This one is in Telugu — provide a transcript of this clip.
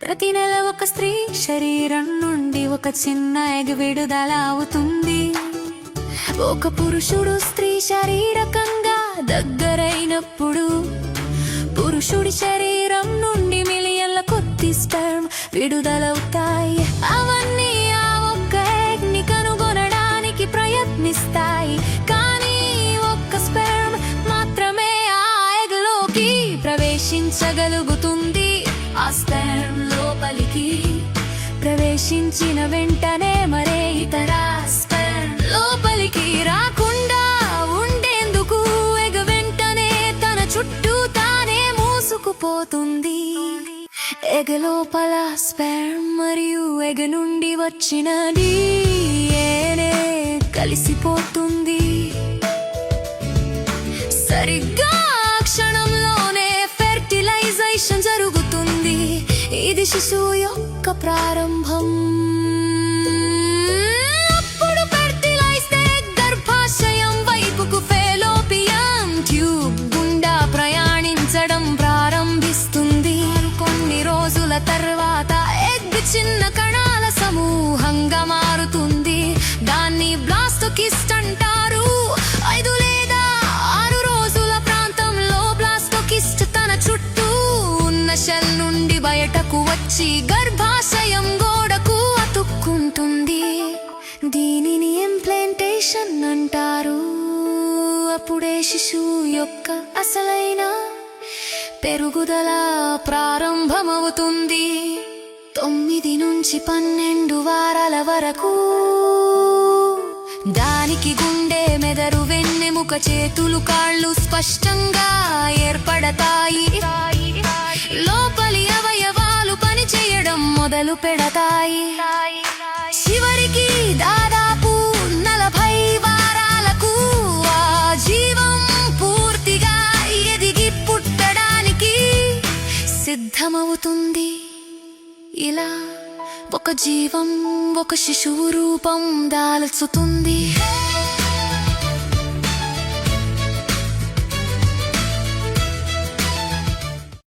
ప్రతి నెల ఒక స్త్రీ శరీరం నుండి ఒక చిన్న ఎగ్ విడుదల అవుతుంది. ఒక పురుషుడు స్త్రీ శారీరకంగా దగ్గరైనప్పుడు పురుషుడి శరీరం నుండి మిలియన్ల కొద్ది స్పెర్మ్ విడుదలవుతాయి. అవన్నీ ఆ ఒక్క ఎగ్ ని కనుగొనడానికి ప్రయత్నిస్తాయి. కానీ ఒక్క స్పెర్మ్ మాత్రమే ఆ ఎగ్ లోకి ప్రవేశించగలుగుతుంది. ఆ స్పెర్మ్ లోపలికి ప్రవేశించిన వెంటనే మరే ఇతర స్పెర్మ్ లోపలికి రాకుండా ఉండేందుకు ఎగ్ వెంటనే తన చుట్టూ తానే మూసుకుపోతుంది. ఎగ్ లోపల స్పెర్మ్ మరియు ఎగ్ నుండి వచ్చిన DNA కలిసిపోతుంది. సరిగ్గా క్షణంలోనే ఫెర్టిలైజేషన్ జరుగుతుంది. ఇది శిశువు యొక్క ప్రారంభం. అప్పుడు ఫెర్టిలైజ్డ్ ఎగ్ గర్భాశయం వైపుకు ఫెలోపియన్ ట్యూబ్ గుండా ప్రయాణించడం ప్రారంభిస్తుంది. కొన్ని రోజుల తర్వాత ఎగ్ చిన్న కణాల సమూహంగా మారుతుంది. దాన్ని బ్లాస్టోకిస్ట్ అంటారు. 5 లేదా 6 రోజుల ప్రాంతంలో బ్లాస్టోకిస్ట్ తన చుట్టూ ఉన్న షెల్ నుండి బయటకు వచ్చి గర్భాశయం గోడకు అతుక్కుంటుంది. దీనిని ఇంప్లాంటేషన్ అంటారు. అప్పుడే శిశువు యొక్క అసలైన పెరుగుదల ప్రారంభమవుతుంది. 9 నుంచి 12 వారాల వరకు దానికి గుండె, మెదడు, వెన్నెముక, చేతులు, కాళ్ళు స్పష్టంగా ఏర్పడతాయి. లోపలి అవయవాలు పనిచేయడం మొదలు పెడతాయి. చివరికి దాదాపు 40 వారాలకు ఆ జీవం పూర్తిగా ఎదిగి పుట్టడానికి సిద్ధమవుతుంది. ఇలా ఒక జీవం ఒక శిశువు రూపం దాల్చుతుంది.